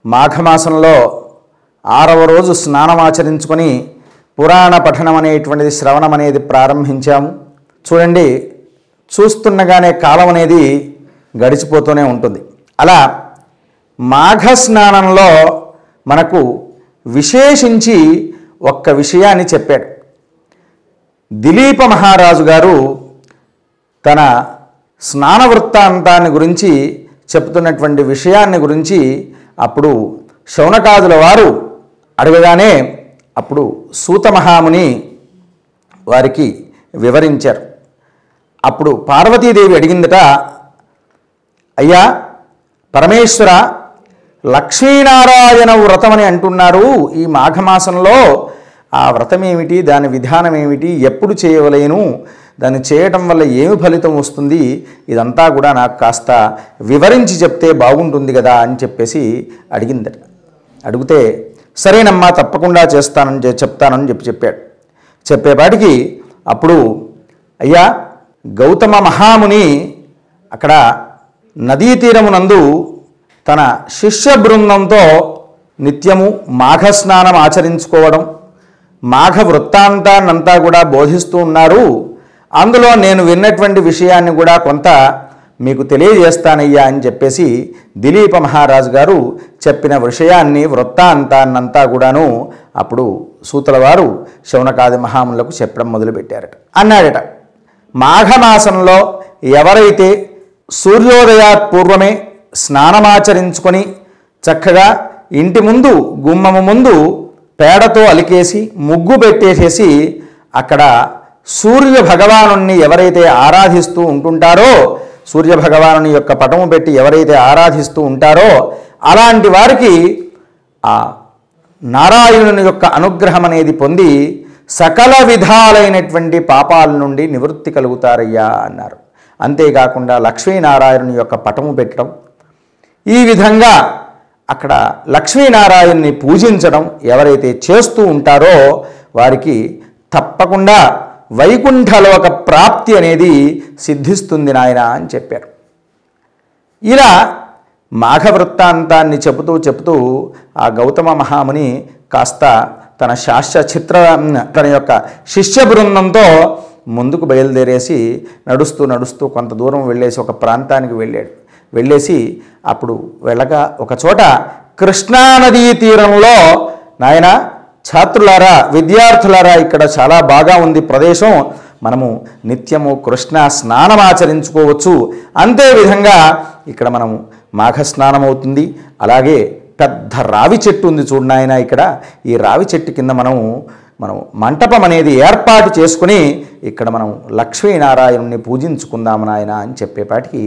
మాఘమాసంలో 6వ రోజు స్నానం ఆచరించుకొని పురాణ పఠనం అనేటువంటిది శ్రవణం అనేది ప్రారంభించాము. చూడండి, చూస్తుండగానే కాలం అనేది గడిచిపోతూనే ఉంటుంది. అలా మాఘ స్నానంలో మనకు విశేషించి ఒక్క విషయాన్ని చెప్పాడు. దిలీప మహారాజు గారు తన స్నాన వృత్తాంతాన్ని గురించి చెప్తున్నటువంటి విషయాన్ని గురించి అప్పుడు శౌనకాదుల వారు అడగగానే అప్పుడు సూత మహాముని వారికి వివరించారు. అప్పుడు పార్వతీదేవి అడిగిందట, అయ్యా పరమేశ్వర, లక్ష్మీనారాయణ వ్రతం అని అంటున్నారు. ఈ మాఘమాసంలో ఆ వ్రతం ఏమిటి, దాని విధానం ఏమిటి, ఎప్పుడు చేయవలేను, దాన్ని చేయటం వల్ల ఏమి ఫలితం వస్తుంది, ఇదంతా కూడా నాకు కాస్త వివరించి చెప్తే బాగుంటుంది కదా అని చెప్పేసి అడిగిందట. అడిగితే సరేనమ్మా తప్పకుండా చెప్తానని చెప్పాడు. చెప్పేపాటికి అప్పుడు అయ్యా గౌతమ మహాముని అక్కడ నదీ తీరమునందు తన శిష్య బృందంతో నిత్యము మాఘ స్నానం ఆచరించుకోవడం, మాఘ వృత్తాంతాన్నంతా కూడా బోధిస్తూ ఉన్నారు. అందులో నేను విన్నటువంటి విషయాన్ని కూడా కొంత మీకు తెలియజేస్తానయ్యా అని చెప్పేసి దిలీప మహారాజు గారు చెప్పిన విషయాన్ని వృత్తాంతాన్నంతా కూడాను అప్పుడు సూతుల వారు శౌనకాది మహాములకు చెప్పడం మొదలుపెట్టారట. అన్నాడట, మాఘమాసంలో ఎవరైతే సూర్యోదయాత్ పూర్వమే స్నానమాచరించుకొని చక్కగా ఇంటి ముందు గుమ్మము ముందు పేడతో అలికేసి ముగ్గు పెట్టేసేసి అక్కడ సూర్య భగవానుణ్ణి ఎవరైతే ఆరాధిస్తూ ఉంటుంటారో, సూర్య భగవానుని యొక్క పటము పెట్టి ఎవరైతే ఆరాధిస్తూ ఉంటారో అలాంటి వారికి ఆ నారాయణుని యొక్క అనుగ్రహం అనేది పొంది సకల విధాలైనటువంటి పాపాల నుండి నివృత్తి కలుగుతారయ్యా అన్నారు. అంతేకాకుండా లక్ష్మీనారాయణుని యొక్క పటము పెట్టడం, ఈ విధంగా అక్కడ లక్ష్మీనారాయణ్ణి పూజించడం ఎవరైతే చేస్తూ ఉంటారో వారికి తప్పకుండా వైకుంఠలోక ప్రాప్తి అనేది సిద్ధిస్తుంది నాయన అని చెప్పారు. ఇలా మాఘ వృత్తాంతాన్ని చెబుతూ ఆ గౌతమ మహాముని కాస్త తన తన యొక్క శిష్య బృందంతో ముందుకు బయలుదేరేసి నడుస్తూ కొంత దూరం వెళ్ళేసి ఒక ప్రాంతానికి వెళ్ళేసి అప్పుడు వెళ్ళగా ఒక చోట కృష్ణానదీ తీరంలో, నాయన ఛాత్రులారా, విద్యార్థులారా, ఇక్కడ చాలా బాగా ఉంది ప్రదేశం, మనము నిత్యము కృష్ణ స్నానం ఆచరించుకోవచ్చు. అంతేవిధంగా ఇక్కడ మనము మాఘ స్నానం అవుతుంది. అలాగే పెద్ద రావి చెట్టు ఉంది చూడు నాయన, ఇక్కడ ఈ రావి చెట్టు కింద మనం మంటపం అనేది ఏర్పాటు చేసుకుని ఇక్కడ మనం లక్ష్మీనారాయణుని పూజించుకుందాము నాయన అని చెప్పేపాటికి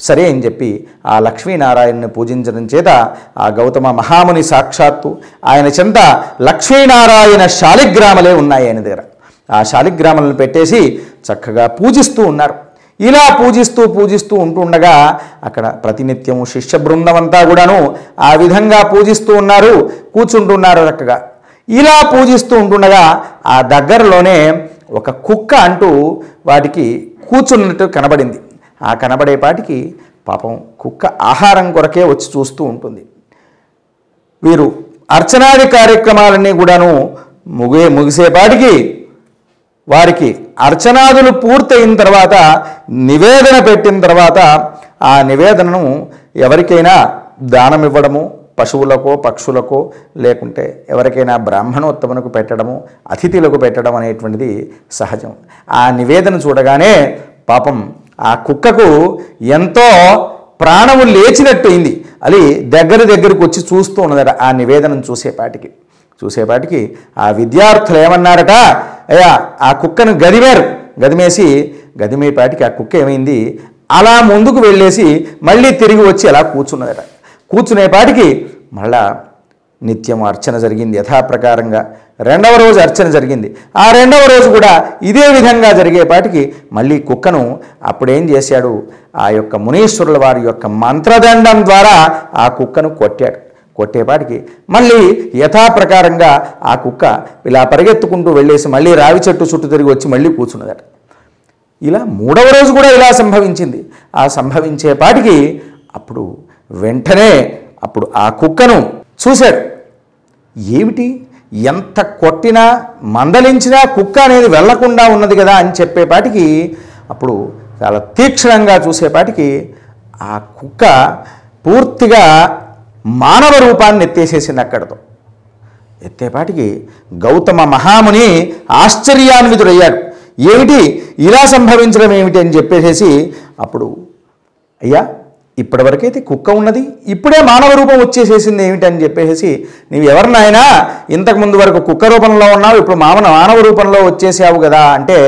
సరే అని చెప్పి ఆ లక్ష్మీనారాయణుని పూజించడం చేత ఆ గౌతమ మహాముని సాక్షాత్తు ఆయన చెంత లక్ష్మీనారాయణ శాలిగ్రామలే ఉన్నాయి ఆయన దగ్గర. ఆ శాలిగ్రామాలను పెట్టేసి చక్కగా పూజిస్తూ ఉన్నారు. ఇలా పూజిస్తూ ఉంటుండగా అక్కడ ప్రతినిత్యము శిష్య బృందం అంతా కూడాను ఆ విధంగా పూజిస్తూ ఉన్నారు, కూర్చుంటున్నారు చక్కగా. ఇలా పూజిస్తూ ఉంటుండగా ఆ దగ్గరలోనే ఒక కుక్క అంటూ వాటికి కూర్చున్నట్టు కనబడింది. ఆ కనబడేపాటికి పాపం కుక్క ఆహారం కొరకే వచ్చి చూస్తూ ఉంటుంది. వీరు అర్చనాది కార్యక్రమాలన్నీ కూడాను ముగిసేపాటికి వారికి అర్చనాదులు పూర్తయిన తర్వాత నివేదన పెట్టిన తర్వాత ఆ నివేదనను ఎవరికైనా దానం ఇవ్వడము, పశువులకో పక్షులకో లేకుంటే ఎవరికైనా బ్రాహ్మణోత్తమునకు పెట్టడము, అతిథులకు పెట్టడం అనేటువంటిది సహజం. ఆ నివేదన చూడగానే పాపం ఆ కుక్కకు ఎంతో ప్రాణము లేచినట్టయింది. అది దగ్గరకు వచ్చి చూస్తూ ఉన్నదట. ఆ నివేదనను చూసేపాటికి ఆ విద్యార్థులు ఏమన్నారట, అయ్యా ఆ కుక్కను గదిమేపాటికి ఆ కుక్క ఏమైంది, అలా ముందుకు వెళ్ళేసి మళ్ళీ తిరిగి వచ్చి అలా కూర్చున్నదట. కూర్చునేపాటికి మళ్ళా నిత్యం అర్చన జరిగింది యథాప్రకారంగా. 2వ రోజు అర్చన జరిగింది. ఆ 2వ రోజు కూడా ఇదే విధంగా జరిగేపాటికి మళ్ళీ కుక్కను అప్పుడేం చేశాడు, ఆ యొక్క మునీశ్వరుల వారి యొక్క మంత్రదండం ద్వారా ఆ కుక్కను కొట్టేపాటికి మళ్ళీ యథాప్రకారంగా ఆ కుక్క ఇలా పరిగెత్తుకుంటూ వెళ్ళేసి మళ్ళీ రావి చెట్టు చుట్టూ తిరిగి వచ్చి మళ్ళీ కూర్చున్నదట. ఇలా 3వ రోజు కూడా ఇలా సంభవించింది. ఆ సంభవించేపాటికి అప్పుడు వెంటనే ఆ కుక్కను చూశాడు. ఏమిటి, ఎంత కొట్టినా మందలించినా కుక్క అనేది వెళ్లకుండా ఉన్నది కదా అని చెప్పేపాటికి, అప్పుడు చాలా తీక్షణంగా చూసేపాటికి ఆ కుక్క పూర్తిగా మానవ రూపాన్ని ఎత్తేసేసింది. అక్కడతో ఎత్తేపాటికి గౌతమ మహాముని ఆశ్చర్యాన్వితుడయ్యాడు. ఏమిటి ఇలా సంభవించడం ఏమిటి అని చెప్పేసేసి, అప్పుడు అయ్యా ఇప్పటివరకైతే కుక్క ఉన్నది, ఇప్పుడే మానవ రూపం వచ్చేసేసింది ఏమిటి అని చెప్పేసి, నీవు ఎవరినైనా ఇంతకుముందు వరకు కుక్క రూపంలో ఉన్నావు, ఇప్పుడు మానవ రూపంలో వచ్చేసావు కదా అంటే,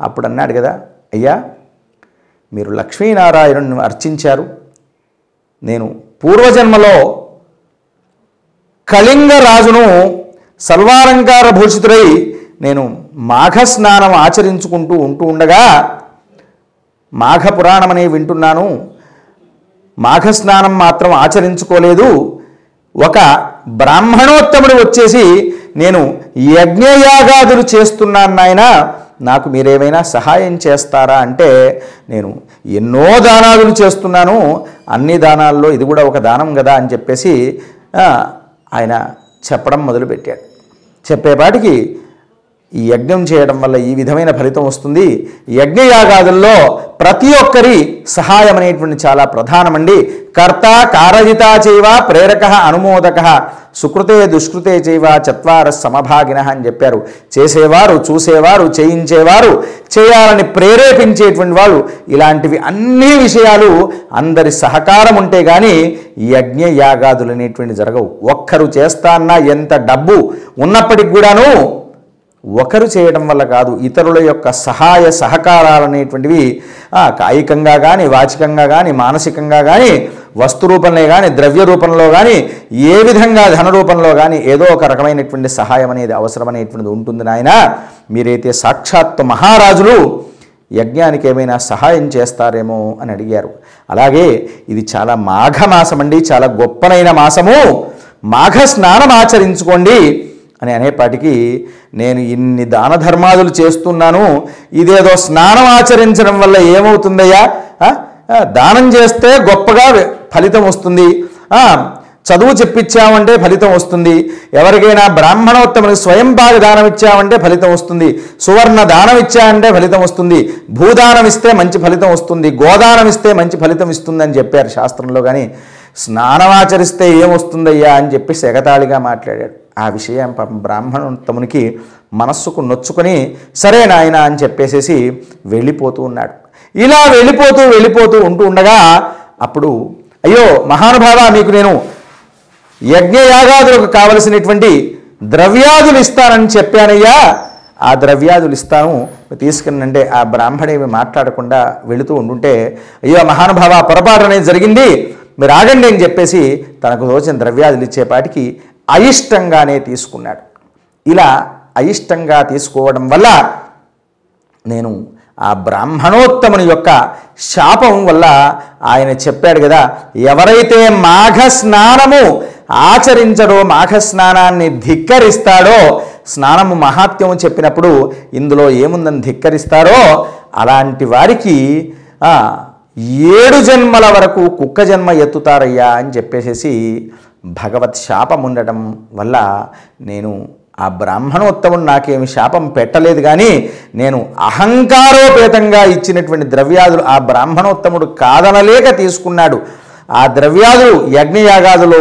అప్పుడు అన్నాడు కదా, అయ్యా మీరు లక్ష్మీనారాయణుని అర్చించారు, నేను పూర్వజన్మలో కళింగ రాజును సర్వాలంకార భూషితుడై నేను మాఘస్నానం ఆచరించుకుంటూ ఉండగా మాఘపురాణం అనే వింటున్నాను, మాఘస్నానం మాత్రం ఆచరించుకోలేదు. ఒక బ్రాహ్మణోత్తముడు వచ్చేసి నేను యజ్ఞయాగాదులు చేస్తున్నాను నాయన, నాకు మీరేమైనా సహాయం చేస్తారా అంటే, నేను ఎన్నో దానాదులు చేస్తున్నాను, అన్ని దానాల్లో ఇది కూడా ఒక దానం కదా అని చెప్పేసి ఆయన చెప్పడం మొదలుపెట్టాడు. చెప్పేపాటికి ఈ యజ్ఞం చేయడం వల్ల ఈ విధమైన ఫలితం వస్తుంది. యజ్ఞయాగాదుల్లో ప్రతి ఒక్కరి సహాయం అనేటువంటి చాలా ప్రధానమండి. కర్త కారజిత చైవ ప్రేరక అనుమోదక సుకృతే దుష్కృతే చైవ చత్వార సమభాగిన అని చెప్పారు. చేసేవారు, చూసేవారు, చేయించేవారు, చేయాలని ప్రేరేపించేటువంటి వాళ్ళు, ఇలాంటివి అన్ని విషయాలు అందరి సహకారం ఉంటే కానీ యజ్ఞయాగాదులు అనేటువంటి జరగవు. ఒక్కరు చేస్తా అన్నా ఎంత డబ్బు ఉన్నప్పటికి కూడాను ఒకరు చేయడం వల్ల కాదు, ఇతరుల యొక్క సహాయ సహకారాలు అనేటువంటివి కాయికంగా కానీ, వాచికంగా కానీ, మానసికంగా కానీ, వస్తు రూపంలో కానీ, ద్రవ్య రూపంలో కానీ, ఏ విధంగా ధన రూపంలో కానీ ఏదో ఒక రకమైనటువంటి సహాయం అనేది అవసరమనేటువంటిది ఉంటుంది నాయన. మీరైతే సాక్షాత్తు మహారాజులు, యజ్ఞానికి ఏమైనా సహాయం చేస్తారేమో అని అడిగారు. అలాగే ఇది చాలా మాఘమాసం అండి, చాలా గొప్పనైన మాసము, మాఘ స్నానం ఆచరించుకోండి అని అనేపాటికి, నేను ఇన్ని దాన ధర్మాదులు చేస్తున్నాను, ఇదేదో స్నానం ఆచరించడం వల్ల ఏమవుతుందయ్యా, దానం చేస్తే గొప్పగా ఫలితం వస్తుంది, చదువు చెప్పించామంటే ఫలితం వస్తుంది, ఎవరికైనా బ్రాహ్మణోత్తమునికి స్వయంపాక దానం ఇచ్చామంటే ఫలితం వస్తుంది, సువర్ణ దానం ఇచ్చామంటే ఫలితం వస్తుంది, భూదానం ఇస్తే మంచి ఫలితం వస్తుంది, గోదానం ఇస్తే మంచి ఫలితం ఇస్తుంది అని చెప్పారు శాస్త్రంలో. కానీ స్నానం ఆచరిస్తే ఏమొస్తుందయ్యా అని చెప్పేసి ఎగతాళిగా మాట్లాడాడు. ఆ విషయం బ్రాహ్మణోత్తమునికి మనస్సుకు నొచ్చుకొని సరే నాయన అని చెప్పేసేసి వెళ్ళిపోతూ ఉన్నాడు. ఇలా వెళ్ళిపోతూ ఉండగా అప్పుడు, అయ్యో మహానుభావ, మీకు నేను యజ్ఞయాగాదులకు కావలసినటువంటి ద్రవ్యాదులు ఇస్తానని చెప్పానయ్యా, ఆ ద్రవ్యాదులు ఇస్తాను తీసుకునంటే, ఆ బ్రాహ్మణేమి మాట్లాడకుండా వెళుతూ ఉండుంటే, అయ్యో మహానుభావ పొరపాటు అనేది జరిగింది, మీరు ఆగండి అని చెప్పేసి తనకు తోచిన ద్రవ్యాదులు ఇచ్చేపాటికి అయిష్టంగానే తీసుకున్నాడు. ఇలా అయిష్టంగా తీసుకోవడం వల్ల నేను ఆ బ్రాహ్మణోత్తముని యొక్క శాపం వల్ల, ఆయన చెప్పాడు కదా, ఎవరైతే మాఘ స్నానము ఆచరించడో, మాఘ స్నానాన్ని ధిక్కరిస్తాడో, స్నానము మహాత్మ్యము చెప్పినప్పుడు ఇందులో ఏముందని ధిక్కరిస్తారో అలాంటి వారికి 7 జన్మల వరకు కుక్క జన్మ ఎత్తుతారయ్యా అని చెప్పేసి భగవత్ శాపం ఉండటం వల్ల, నేను ఆ బ్రాహ్మణోత్తముడు నాకేమి శాపం పెట్టలేదు, కానీ నేను అహంకారోపేతంగా ఇచ్చినటువంటి ద్రవ్యాదులు ఆ బ్రాహ్మణోత్తముడు కాదనలేక తీసుకున్నాడు. ఆ ద్రవ్యాదులు యజ్ఞయాగాదులో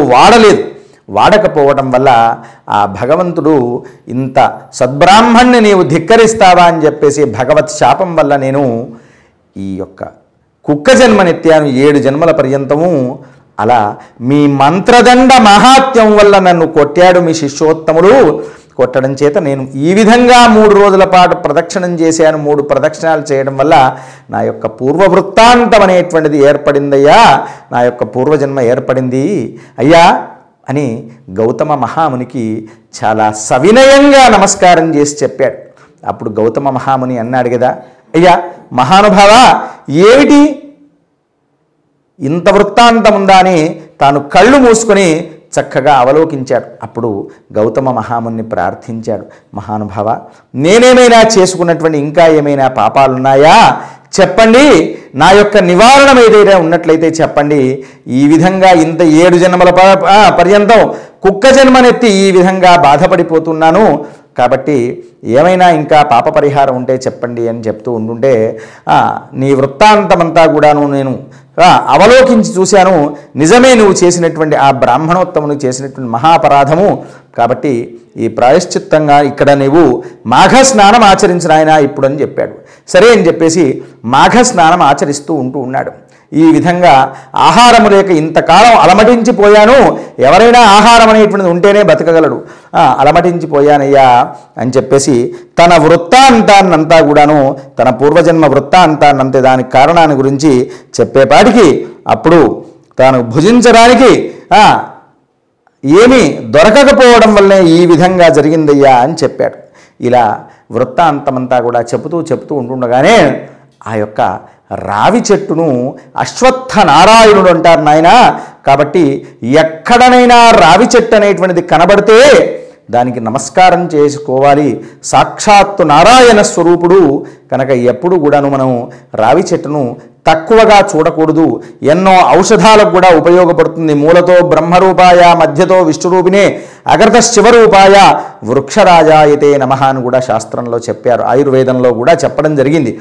వాడకపోవడం వల్ల ఆ భగవంతుడు, ఇంత సద్బ్రాహ్మణ్ణి నీవు ధిక్కరిస్తావా అని చెప్పేసి భగవత్ శాపం వల్ల నేను ఈ యొక్క కుక్క జన్మనెత్తాను 7 జన్మల పర్యంతము. అలా మీ మంత్రదండ మహాత్మ్యం వల్ల నన్ను కొట్టాడు మీ శిష్యోత్తముడు. కొట్టడం చేత నేను ఈ విధంగా 3 రోజుల పాటు ప్రదక్షిణం చేశాను. 3 ప్రదక్షిణాలు చేయడం వల్ల నా యొక్క పూర్వవృత్తాంతం అనేటువంటిది ఏర్పడిందయ్యా, నా యొక్క పూర్వజన్మ ఏర్పడింది అయ్యా అని గౌతమ మహామునికి చాలా సవినయంగా నమస్కారం చేసి చెప్పాడు. అప్పుడు గౌతమ మహాముని అన్నాడు కదా, అయ్యా మహానుభావ, ఏమిటి ఇంత వృత్తాంతం ఉందా అని తాను కళ్ళు మూసుకొని చక్కగా అవలోకించాడు. అప్పుడు గౌతమ మహాముని ప్రార్థించాడు, మహానుభావ, నేనేమైనా చేసుకున్నటువంటి ఇంకా ఏమైనా పాపాలున్నాయా, చెప్పండి, నా యొక్క నివారణం ఏదైనా ఉన్నట్లయితే చెప్పండి. ఈ విధంగా ఇంత 7 జన్మల పర్యంతం కుక్క జన్మనెత్తి ఈ విధంగా బాధపడిపోతున్నాను, కాబట్టి ఏమైనా ఇంకా పాప పరిహారం ఉంటే చెప్పండి అని చెప్తూ ఉంటుంటే నీ వృత్తాంతమంతా కూడాను నేను అవలోకించి చూశాను. నిజమే, నువ్వు చేసినటువంటి ఆ బ్రాహ్మణోత్తమును చేసినటువంటి మహాపరాధము. కాబట్టి ఈ ప్రాయశ్చిత్తంగా ఇక్కడ నువ్వు మాఘ స్నానం ఆచరించిన ఆయన ఇప్పుడు అని చెప్పాడు. సరే అని చెప్పేసి మాఘ స్నానం ఆచరిస్తూ ఉన్నాడు. ఈ విధంగా ఆహారము లేక ఇంతకాలం అలమటించిపోయాను, ఎవరైనా ఆహారం అనేటువంటిది ఉంటేనే బతకగలడు, అలమటించిపోయానయ్యా అని చెప్పేసి తన వృత్తాంతాన్నంతా కూడాను, తన పూర్వజన్మ వృత్తాంతాన్నంతే దానికి కారణాన్ని గురించి చెప్పేపాటికి అప్పుడు తాను భుజించడానికి ఏమీ దొరకకపోవడం వల్లే ఈ విధంగా జరిగిందయ్యా అని చెప్పాడు. ఇలా వృత్తాంతమంతా కూడా చెబుతూ ఉంటుండగానే ఆ యొక్క రావి చెట్టును అశ్వత్థ నారాయణుడు అంటారు నాయన. కాబట్టి ఎక్కడనైనా రావి చెట్టు అనేటువంటిది కనబడితే దానికి నమస్కారం చేసుకోవాలి. సాక్షాత్తు నారాయణ స్వరూపుడు కనుక ఎప్పుడు కూడాను మనం రావి చెట్టును తక్కువగా చూడకూడదు. ఎన్నో ఔషధాలకు కూడా ఉపయోగపడుతుంది. మూలతో బ్రహ్మరూపాయ, మధ్యతో విష్ణురూపిణే, అగ్రత శివరూపాయ, వృక్షరాజాయతే నమః అని కూడా శాస్త్రంలో చెప్పారు, ఆయుర్వేదంలో కూడా చెప్పడం జరిగింది.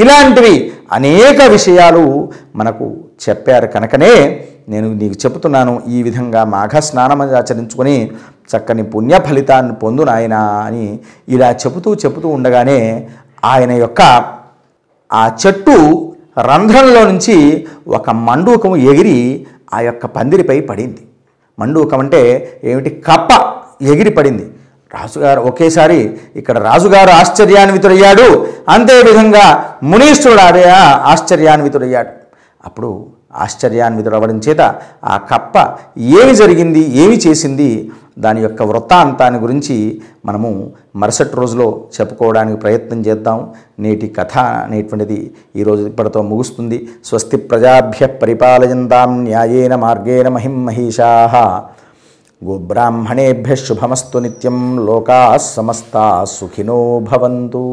ఇలాంటివి అనేక విషయాలు మనకు చెప్పారు. కనుకనే నేను నీకు చెబుతున్నాను, ఈ విధంగా మాఘ స్నానం ఆచరించుకొని చక్కని పుణ్య ఫలితాన్ని పొందు నాయనా అని ఇలా చెబుతూ ఉండగానే ఆయన యొక్క ఆ చెట్టు రంధ్రంలో నుంచి ఒక మండూకము ఎగిరి ఆ యొక్క పందిరిపై పడింది. మండూకం అంటే ఏమిటి? కప్ప ఎగిరి పడింది. రాజుగారు ఒకేసారి ఇక్కడ రాజుగారు ఆశ్చర్యాన్వితుడయ్యాడు, అంతేవిధంగా మునీశ్వరుడు ఆశ్చర్యాన్వితుడయ్యాడు. అప్పుడు ఆశ్చర్యాన్వితుడవడం చేత ఆ కప్ప ఏమి జరిగింది, ఏమి చేసింది, దాని యొక్క వృత్తాంతాన్ని గురించి మనము మరుసటి రోజులో చెప్పుకోవడానికి ప్రయత్నం చేద్దాం. నేటి కథ అనేటువంటిది ఈరోజు ఇప్పటితో ముగుస్తుంది. స్వస్తి ప్రజాభ్య పరిపాలయంతాం న్యాయేన మార్గేణ మహిం మహిషాః. గోబ్రాహ్మణేభ్యః శుభమస్తు నిత్యం. లోకాః సమస్తాః సుఖినో భవంతు.